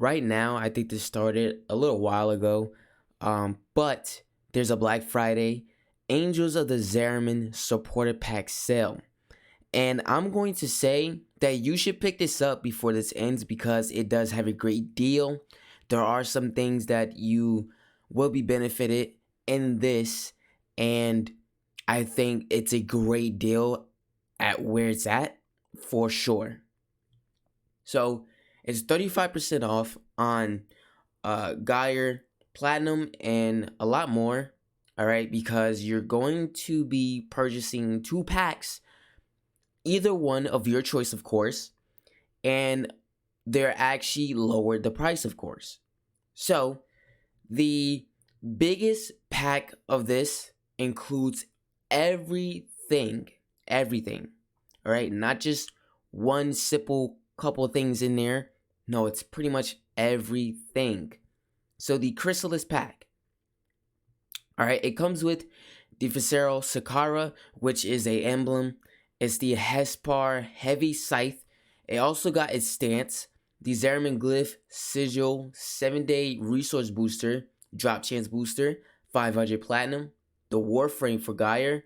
right now, I think this started a little while ago, but there's a Black Friday Angels of the Zariman supporter pack sale. And I'm going to say that you should pick this up before this ends because it does have a great deal. There are some things that you will be benefited in this, and I think it's a great deal at where it's at for sure. So it's 35% off on Geyer Platinum and a lot more. All right, because you're going to be purchasing 2 packs, either one of your choice, of course, and they're actually lowered the price, of course. So the biggest pack of this includes everything. All right, not just one simple couple things in there. No, it's pretty much everything. So the Chrysalis pack, all right, it comes with the Visceral Sakara, which is a emblem. It's the Hespar Heavy Scythe. It also got its stance, the Zariman Glyph Sigil 7-day resource booster, drop chance booster, 500 platinum, the Warframe for Geyer,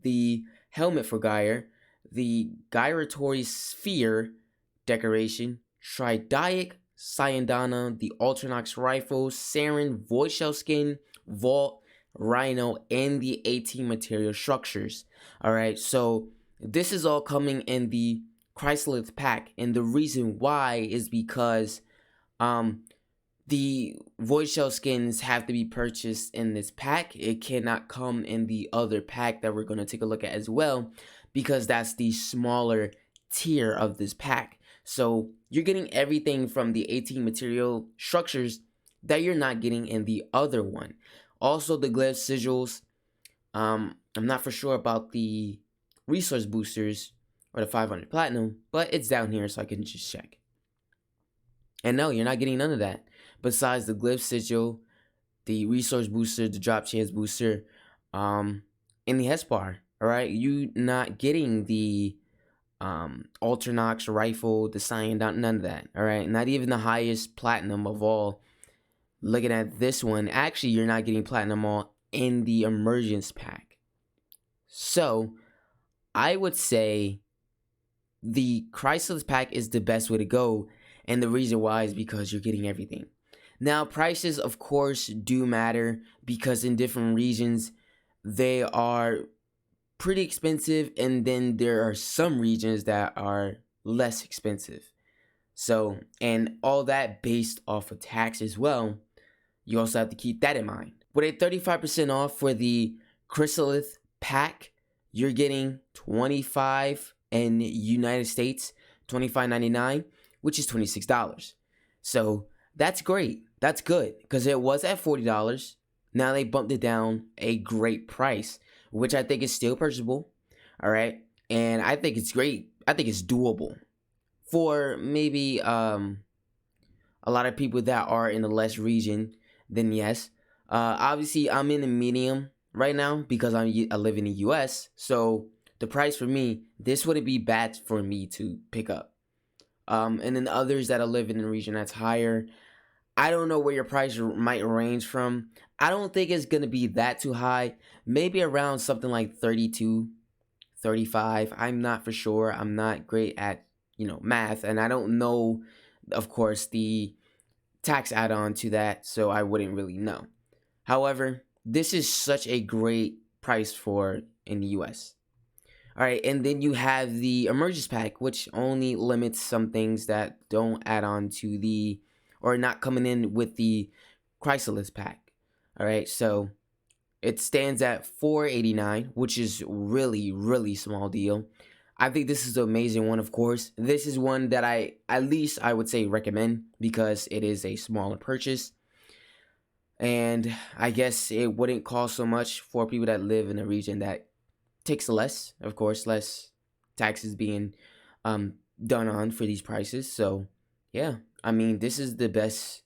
the helmet for Geyer, the Gyratory Sphere decoration, Tridaic Syandana, the Ultranox rifle, Sarin Void Shell skin, Vault, Rhino, and the 18 material structures. Alright, so this is all coming in the Chrysalis pack, and the reason why is because the Void Shell skins have to be purchased in this pack. It cannot come in the other pack that we're going to take a look at as well, because that's the smaller tier of this pack. So you're getting everything from the 18 material structures that you're not getting in the other one. Also the glyph sigils. I'm not for sure about the resource boosters or the 500 platinum, but it's down here so I can just check. And no, you're not getting none of that besides the glyph sigil, the resource booster, the drop chance booster, and the Hespar. All right, you not getting the Ultranox rifle, the Cyan, none of that. All right, not even the highest platinum of all. Looking at this one, actually, you're not getting platinum all in the emergence pack. So I would say the Chrysalis pack is the best way to go, and the reason why is because you're getting everything. Now, prices, of course, do matter because in different regions, they are pretty expensive, and then there are some regions that are less expensive. So, and all that based off of tax as well. You also have to keep that in mind. With a 35% off for the Chrysalis pack, you're getting 25 in United States, $25.99, which is $26. So that's great. That's good because it was at $40. Now they bumped it down a great price, which I think is still purchasable. All right. And I think it's great. I think it's doable for maybe a lot of people that are in the less region. Then yes. Obviously, I'm in the medium right now because I live in the US. So the price for me, this wouldn't be bad for me to pick up. And then others that are living in a region that's higher, I don't know where your price might range from. I don't think it's going to be that too high. Maybe around something like 32, 35. I'm not for sure. I'm not great at, math. And I don't know, of course, the tax add-on to that. So I wouldn't really know. However, this is such a great price for in the US. All right, and then you have the emergence pack, which only limits some things that don't add on to the, or not coming in with the Chrysalis pack. All right, so it stands at $4.89, which is really, really small deal. I think this is an amazing one, of course. This is one that at least I would say recommend because it is a smaller purchase. And I guess it wouldn't cost so much for people that live in a region that takes less, of course, less taxes being done on for these prices. So yeah, I mean, this is the best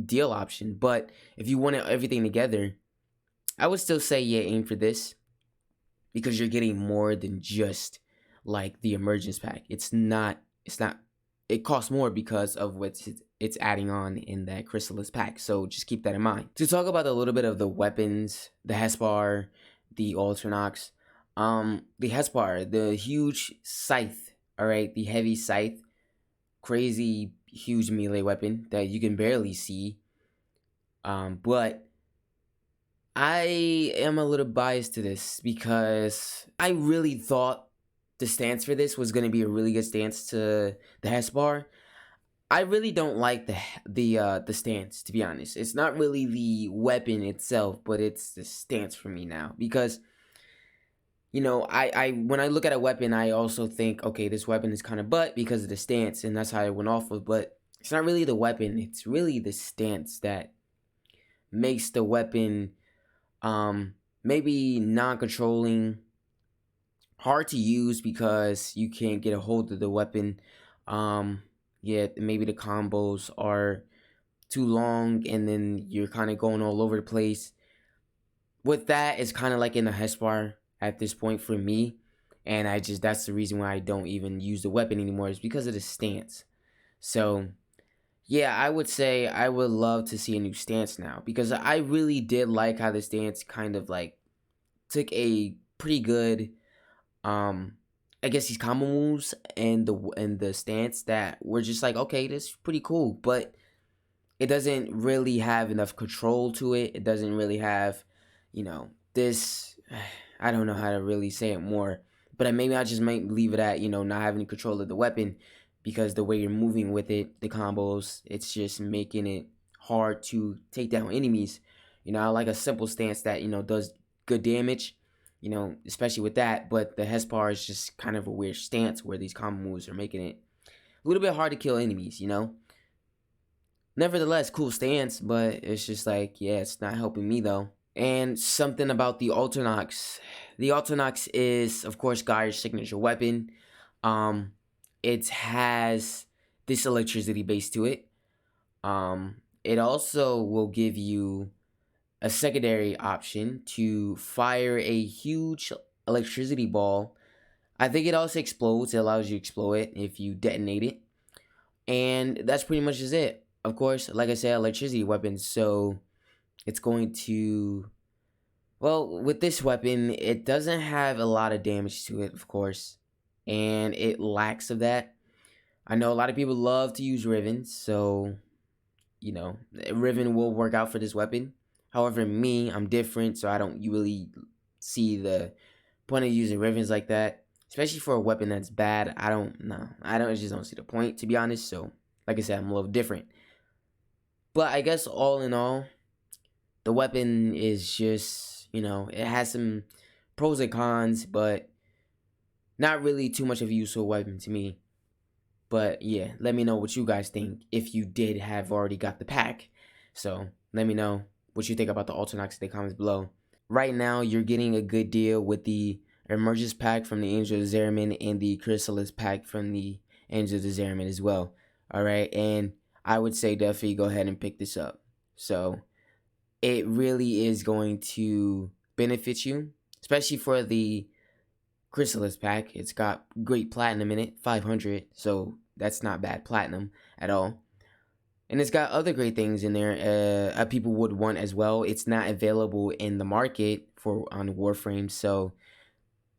deal option. But if you wanted everything together, I would still say yeah, aim for this because you're getting more than just like the emergence pack. It costs more because of what's it's adding on in that Chrysalis pack. So just keep that in mind. To talk about a little bit of the weapons, the Hespar, the Ultranox, the Hespar, the huge scythe, all right, the heavy scythe, crazy huge melee weapon that you can barely see. But I am a little biased to this because I really thought the stance for this was going to be a really good stance to the Hespar. I really don't like the stance, to be honest. It's not really the weapon itself, but it's the stance for me now. Because, you know, I when I look at a weapon, I also think, okay, this weapon is kind of butt because of the stance, and that's how I went off of. But it's not really the weapon, it's really the stance that makes the weapon maybe non-controlling, hard to use because you can't get a hold of the weapon. Yeah, maybe the combos are too long and then you're kind of going all over the place. With that, it's kind of like in a Hespar at this point for me. And that's the reason why I don't even use the weapon anymore, is because of the stance. So yeah, I would say I would love to see a new stance now, because I really did like how the stance kind of like took a pretty good I guess these combo moves and the stance that were just like, okay, this is pretty cool, but it doesn't really have enough control to it. It doesn't really have, you know, this. I don't know how to really say it more, but maybe I just might leave it at, you know, not having control of the weapon, because the way you're moving with it, the combos, it's just making it hard to take down enemies. You know, I like a simple stance that, you know, does good damage, you know, especially with that. But the Hespar is just kind of a weird stance where these combo moves are making it a little bit hard to kill enemies, you know. Nevertheless, cool stance, but it's just like, yeah, it's not helping me though. And something about the Ultranox. The Ultranox is, of course, Gaia's signature weapon. It has this electricity base to it. It also will give you a secondary option to fire a huge electricity ball. I think it also explodes. It allows you to explode it if you detonate it. And that's pretty much just it. Of course, like I said, electricity weapons. So it's going to... Well, with this weapon, it doesn't have a lot of damage to it, of course. And it lacks of that. I know a lot of people love to use Riven, so, you know, Riven will work out for this weapon. However, me, I'm different, so I don't really see the point of using Rivens like that. Especially for a weapon that's bad. I just don't see the point, to be honest. So, like I said, I'm a little different. But I guess all in all, the weapon is just, you know, it has some pros and cons, but not really too much of a useful weapon to me. But yeah, let me know what you guys think if you did have already got the pack. So let me know what you think about the Ultranox in the comments below. Right now, you're getting a good deal with the Emergence pack from the Angel of Zariman and the Chrysalis pack from the Angel of Zariman as well. Alright, and I would say definitely go ahead and pick this up. So it really is going to benefit you, especially for the Chrysalis pack. It's got great platinum in it, 500, so that's not bad platinum at all. And it's got other great things in there people would want as well. It's not available in the market on Warframe, so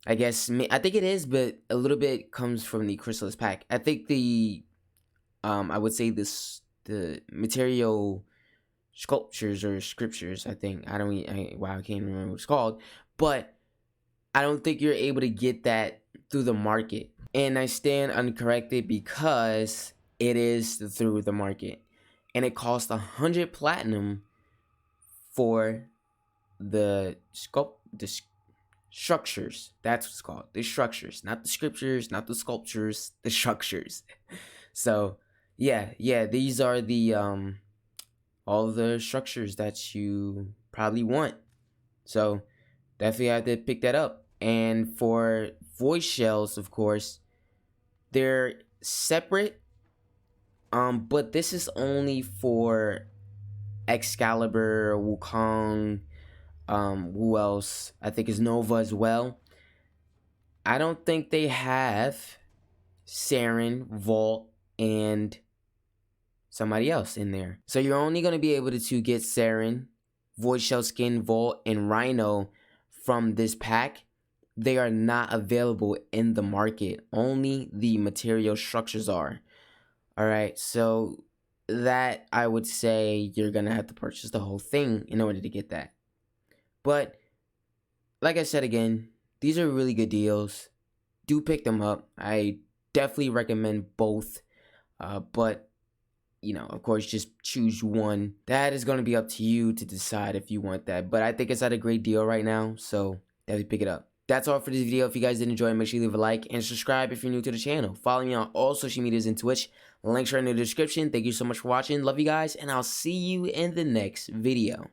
I think it is, but a little bit comes from the Chrysalis pack. I think I would say the material sculptures or scriptures, I think. I can't remember what it's called, but I don't think you're able to get that through the market. And I stand uncorrected because it is through the market. And it costs 100 platinum for the structures. That's what it's called. The structures. Not the scriptures, not the sculptures, the structures. So yeah, these are the all the structures that you probably want. So definitely have to pick that up. And for voice shells, of course, they're separate. But this is only for Excalibur, Wukong, who else? I think is Nova as well. I don't think they have Saren, Vault, and somebody else in there. So you're only going to be able to get Saren, Void Shell Skin, Vault, and Rhino from this pack. They are not available in the market. Only the material structures are. Alright, so that I would say you're going to have to purchase the whole thing in order to get that. But like I said again, these are really good deals. Do pick them up. I definitely recommend both. But you know, of course, just choose one. That is going to be up to you to decide if you want that. But I think it's at a great deal right now, so definitely pick it up. That's all for this video. If you guys did enjoy it, make sure you leave a like and subscribe if you're new to the channel. Follow me on all social medias and Twitch. Links are in the description. Thank you so much for watching. Love you guys, and I'll see you in the next video.